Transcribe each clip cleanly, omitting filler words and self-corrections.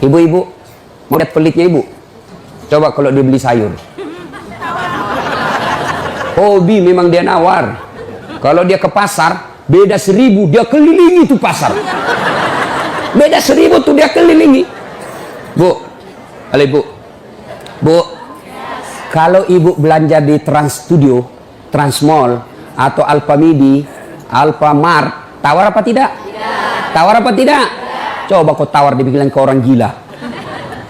Ibu-ibu, mau lihat pelitnya ibu? Coba kalau dia beli sayur. Hobi memang dia nawar. Kalau dia ke pasar, beda 1000, dia kelilingi tuh pasar. Beda 1000 tuh dia kelilingi. Bu, halo ibu. Bu, kalau ibu belanja di Trans Studio, Trans Mall, atau Alfamidi, Alfamart, tawar apa tidak? Tidak. Tawar apa tidak? Coba kau tawar, dibilang ke orang gila.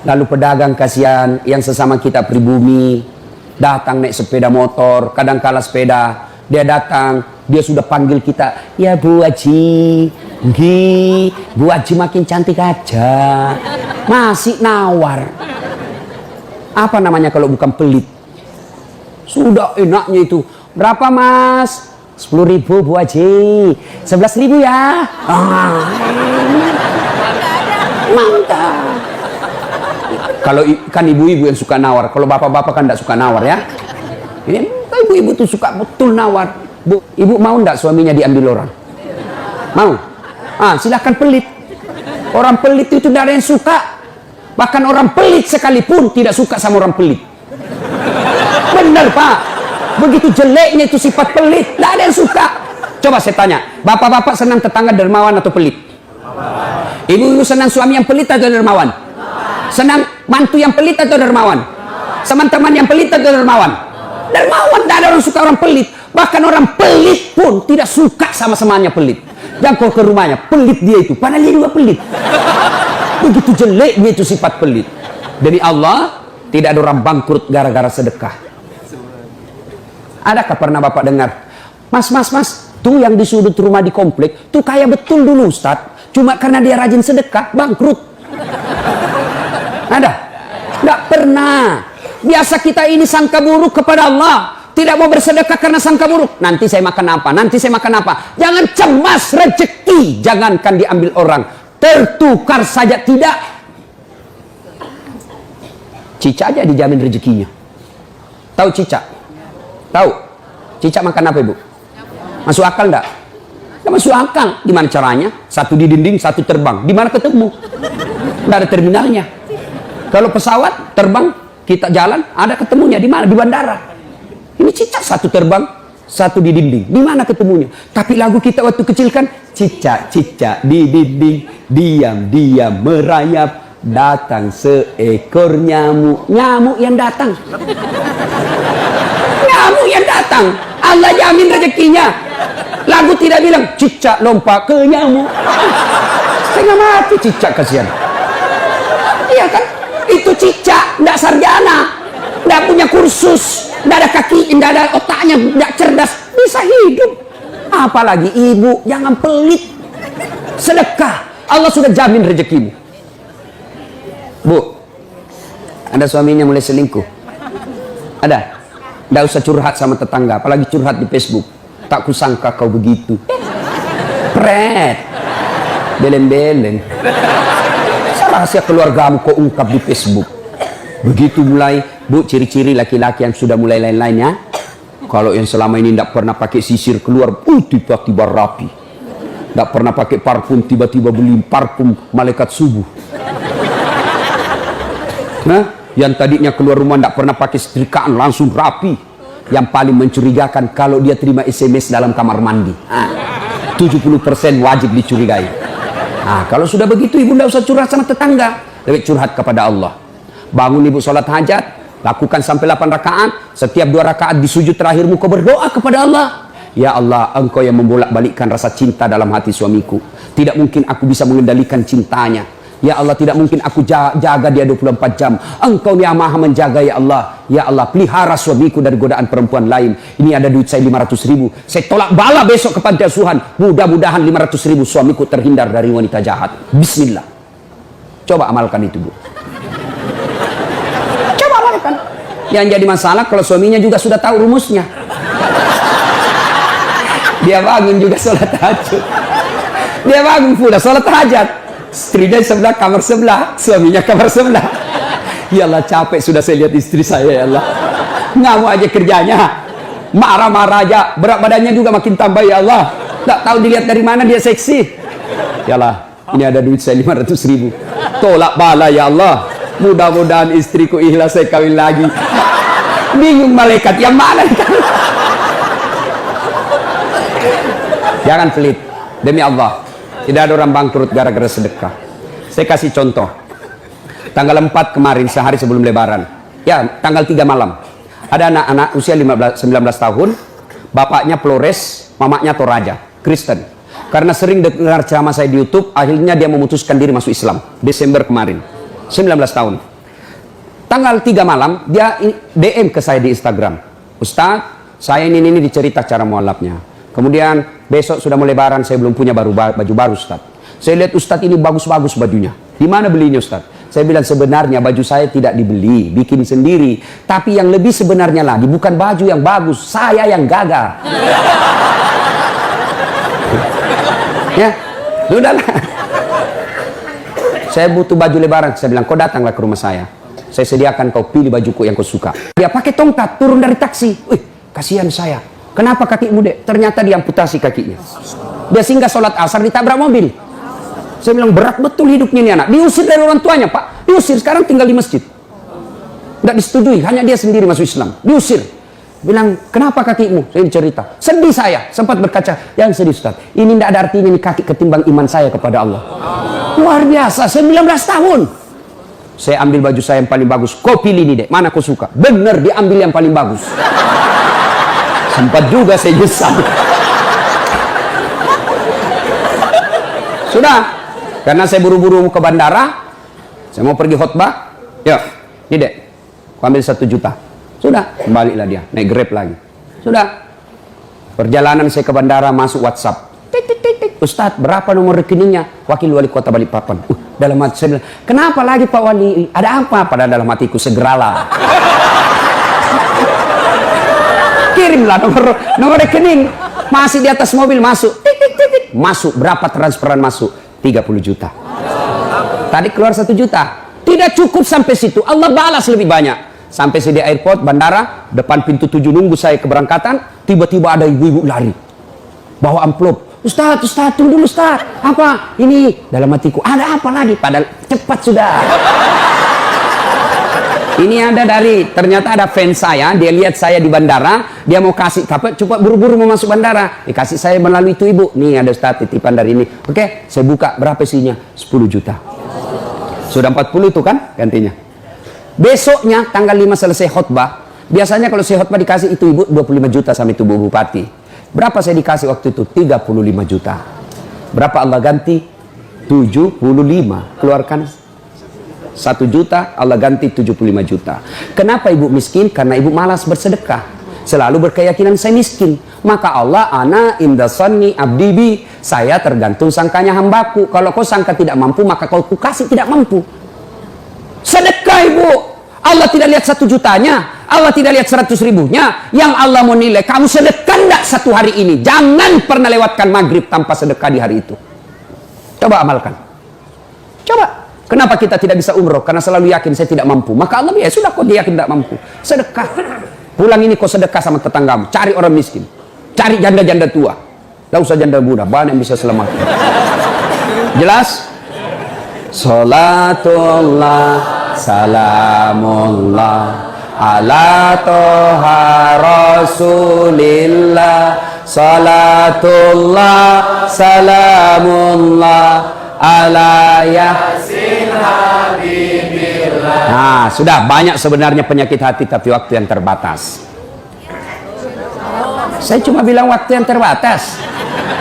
Lalu pedagang kasihan yang sesama kita pribumi, datang naik sepeda motor, kadang kala sepeda, dia datang, dia sudah panggil kita, ya Bu Haji, Bu Haji makin cantik aja, masih nawar. Apa namanya kalau bukan pelit? Sudah enaknya itu, berapa Mas? 10.000 Bu Haji, 11.000 ya. Mantap. Kalau kan ibu-ibu yang suka nawar, kalau bapak-bapak kan tidak suka nawar ya. Ini ibu-ibu tuh suka betul nawar. Bu, ibu mau ndak suaminya diambil orang? Mau? Silahkan pelit. Orang pelit itu tidak ada yang suka. Bahkan orang pelit sekalipun tidak suka sama orang pelit. Benar Pak. Begitu jeleknya itu sifat pelit, tidak ada yang suka. Coba saya tanya, bapak-bapak senang tetangga dermawan atau pelit? Ibu-ibu senang suami yang pelit atau dermawan? Senang mantu yang pelit atau dermawan? Teman-teman yang pelit atau dermawan? Dermawan, tidak ada orang suka orang pelit. Bahkan orang pelit pun tidak suka sama semuanya pelit. Jangan kau ke rumahnya, pelit dia itu, padahal dia juga pelit. Begitu jeleknya itu sifat pelit. Demi Allah, tidak ada orang bangkrut gara-gara sedekah. Adakah pernah bapak dengar, Mas, tuh yang di sudut rumah di komplek, tuh kaya betul dulu Ustadz, cuma karena dia rajin sedekah, bangkrut. Ada? Nggak pernah. Biasa kita ini sangka buruk kepada Allah. Tidak mau bersedekah karena sangka buruk. Nanti saya makan apa? Nanti saya makan apa? Jangan cemas rezeki. Jangankan diambil orang. Tertukar saja tidak. Cicak aja dijamin rezekinya. Tahu cicak? Tahu? Cicak makan apa ibu? Masuk akal enggak? Nggak masuk akal. Gimana caranya? Satu di dinding, satu terbang. Di mana ketemu? Nggak ada terminalnya. Kalau pesawat terbang, kita jalan, ada ketemunya di mana? Di bandara. Ini cicak satu terbang, satu di dinding. Di mana ketemunya? Tapi lagu kita waktu kecil kan, cicak-cicak di dinding, diam-diam merayap, datang seekor nyamuk. Nyamuk yang datang. Nyamuk yang datang. Allah jamin rezekinya. Lagu tidak bilang cicak lompat ke nyamuk. Setengah mati cicak, kasihan. Iya kan? Itu cicak, tidak sarjana, tidak punya kursus, tidak ada kaki, tidak ada otaknya, tidak cerdas, bisa hidup. Apalagi ibu, jangan pelit. Sedekah, Allah sudah jamin rezekimu. Bu, ada suaminya mulai selingkuh? Ada? Tidak usah curhat sama tetangga, apalagi curhat di Facebook. Tak kusangka kau begitu. Pret, belen-belen. Rahasia keluargamu kau ungkap di Facebook. Begitu mulai, bu, ciri-ciri laki-laki yang sudah mulai lain-lainnya. Kalau yang selama ini tidak pernah pakai sisir keluar, tiba-tiba rapi. Tidak pernah pakai parfum, tiba-tiba beli parfum malaikat subuh. Nah, yang tadinya keluar rumah tidak pernah pakai setrikaan, langsung rapi. Yang paling mencurigakan kalau dia terima SMS dalam kamar mandi. 70% wajib dicurigai. Nah, kalau sudah begitu ibu tidak usah curhat sama tetangga, lebih curhat kepada Allah. Bangun ibu sholat hajat, lakukan sampai 8 rakaat. Setiap 2 rakaat di sujud terakhirmu kau berdoa kepada Allah. Ya Allah, engkau yang membolak-balikkan rasa cinta dalam hati suamiku. Tidak mungkin aku bisa mengendalikan cintanya. Ya Allah, tidak mungkin aku jaga dia 24 jam. Engkau yang maha menjaga ya Allah. Ya Allah, pelihara suamiku dari godaan perempuan lain. Ini ada duit saya 500.000. Saya tolak bala besok ke panti asuhan. Mudah-mudahan 500.000 suamiku terhindar dari wanita jahat. Bismillah. Coba amalkan itu, Bu. Coba amalkan. Yang jadi masalah kalau suaminya juga sudah tahu rumusnya. Dia bangun juga sholat tahajud. Dia bangun pula sholat hajat. Istrinya sebelah, kamar sebelah, suaminya kamar sebelah. Ya Allah, capek sudah saya lihat istri saya, ya Allah. Ngamuk aja kerjanya, marah-marah aja, berat badannya juga makin tambah, ya Allah. Tak tahu dilihat dari mana dia seksi. Ya Allah, ini ada duit saya 500.000. tolak bala ya Allah. Mudah-mudahan istriku ikhlas saya kawin lagi. Bingung malaikat yang mana? Jangan pelit, demi Allah. Tidak ada orang bangkrut gara-gara sedekah. Saya kasih contoh. Tanggal 4 kemarin, sehari sebelum lebaran. Ya, tanggal 3 malam. Ada anak-anak usia 19 tahun. Bapaknya Flores, mamanya Toraja, Kristen. Karena sering dengar ceramah saya di YouTube, akhirnya dia memutuskan diri masuk Islam. Desember kemarin, 19 tahun. Tanggal 3 malam, dia DM ke saya di Instagram. Ustaz, saya ini dicerita cara mualafnya. Kemudian besok sudah mau lebaran, saya belum punya baju baru Ustaz. Saya lihat Ustaz ini bagus-bagus bajunya. Di mana belinya Ustaz? Saya bilang sebenarnya baju saya tidak dibeli, bikin sendiri. Tapi yang lebih sebenarnya lagi bukan baju yang bagus, saya yang gagal. Ya, sudahlah. Saya butuh baju lebaran. Saya bilang kau datanglah ke rumah saya. Saya sediakan kau pilih bajuku yang kau suka. Dia pakai tongkat turun dari taksi. Wih, kasihan saya. Kenapa kakimu dek? Ternyata diamputasi kakinya. Dia singgah sholat asar ditabrak mobil. Saya bilang berat betul hidupnya ini anak. Diusir dari orang tuanya pak. Diusir, sekarang tinggal di masjid. Tidak disetujui, hanya dia sendiri masuk Islam. Diusir. Bilang, kenapa kakimu? Saya cerita. Sedih saya, sempat berkaca. Yang sedih Ustaz. Ini tidak ada artinya ini kaki ketimbang iman saya kepada Allah. Luar biasa, 19 tahun. Saya ambil baju saya yang paling bagus. Kau pilih ini dek, mana kau suka? Bener, diambil yang paling bagus. Sempat juga saya nyesal. Sudah, karena saya buru-buru ke bandara, saya mau pergi khutbah. Ya, ini dek, aku ambil 1 juta. Sudah, kembalilah dia, naik Grab lagi. Sudah, perjalanan saya ke bandara, masuk WhatsApp. Tik, tik, tik, tik. Ustadz, berapa nomor rekeningnya? Wakil Wali Kota Balikpapan. Dalam hati saya bilang, kenapa lagi Pak Wali? Ada apa? Padahal dalam hatiku, segeralah. Kirimlah nomor rekening. Masih di atas mobil, masuk. Tik, tik, tik, tik. Masuk, berapa transferan masuk? 30 juta. Tadi keluar 1 juta. Tidak cukup sampai situ, Allah balas lebih banyak. Sampai saya di airport, bandara, depan pintu 7 nunggu saya keberangkatan, tiba-tiba ada ibu-ibu lari. Bawa amplop. Ustaz, tunggu dulu Ustaz. Apa? Ini dalam hatiku, ada apa lagi? Padahal cepat sudah. Ini ada ternyata ada fans saya, dia lihat saya di bandara, dia mau kasih, cepat buru-buru mau masuk bandara. Dikasih saya melalui itu ibu. Nih ada Ustaz titipan dari ini. Oke, saya buka, berapa isinya? 10 juta. Sudah 40 itu kan gantinya. Besoknya tanggal 5 selesai khutbah. Biasanya kalau saya khutbah dikasih itu ibu 25 juta sama itu bu bupati. Berapa saya dikasih waktu itu? 35 juta. Berapa Allah ganti? 75. Keluarkan 1 juta, Allah ganti 75 juta. Kenapa ibu miskin? Karena ibu malas bersedekah. Selalu berkeyakinan saya miskin. Maka Allah, ana indasani abdibi. Saya tergantung sangkanya hambaku. Kalau kau sangka tidak mampu, maka kau kasih tidak mampu. Sedekah ibu. Allah tidak lihat 1 jutanya, Allah tidak lihat 100 ribunya. Yang Allah mau nilai, kamu sedekah enggak 1 hari ini. Jangan pernah lewatkan maghrib tanpa sedekah di hari itu. Coba amalkan. Coba. Kenapa kita tidak bisa umroh? Karena selalu yakin saya tidak mampu. Maka Allah ya sudah, kok dia yakin tidak mampu. Sedekah. Pulang ini kau sedekah sama tetanggamu. Cari orang miskin. Cari janda-janda tua. Tidak usah janda muda, banyak yang bisa selamat. Jelas? Salatullah salamullah ala toha rasulillah. Salatullah salamullah ala yasin habibillah. Nah sudah banyak sebenarnya penyakit hati, tapi waktu yang terbatas. Saya cuma bilang waktu yang terbatas.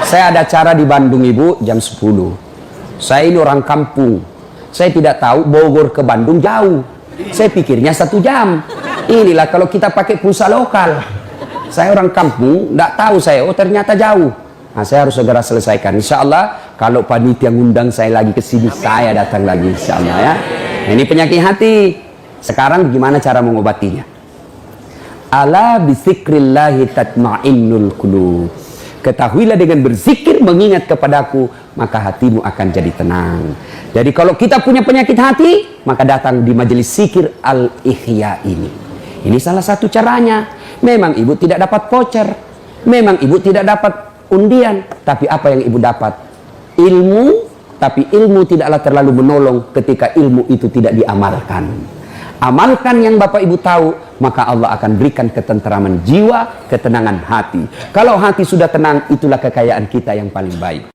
Saya ada acara di Bandung ibu jam 10. Saya ini orang kampung. Saya tidak tahu Bogor ke Bandung jauh. Saya pikirnya 1 jam. Inilah kalau kita pakai pulsa lokal. Saya orang kampung, tidak tahu saya. Oh ternyata jauh. Nah saya harus segera selesaikan. Insya Allah kalau panitia ngundang saya lagi ke sini, saya datang lagi. Insya Allah ya. Nah, ini penyakit hati. Sekarang gimana cara mengobatinya? Ala bizikrillahi tatma'innul qulub. Ketahuilah dengan berzikir mengingat kepadaku, maka hatimu akan jadi tenang. Jadi kalau kita punya penyakit hati, maka datang di majelis zikir Al-Ihya ini. Ini salah satu caranya. Memang ibu tidak dapat voucher, memang ibu tidak dapat undian, tapi apa yang ibu dapat? Ilmu tapi ilmu tidaklah terlalu menolong ketika ilmu itu tidak diamalkan. Amalkan yang Bapak Ibu tahu, maka Allah akan berikan ketenteraman jiwa, ketenangan hati. Kalau hati sudah tenang, itulah kekayaan kita yang paling baik.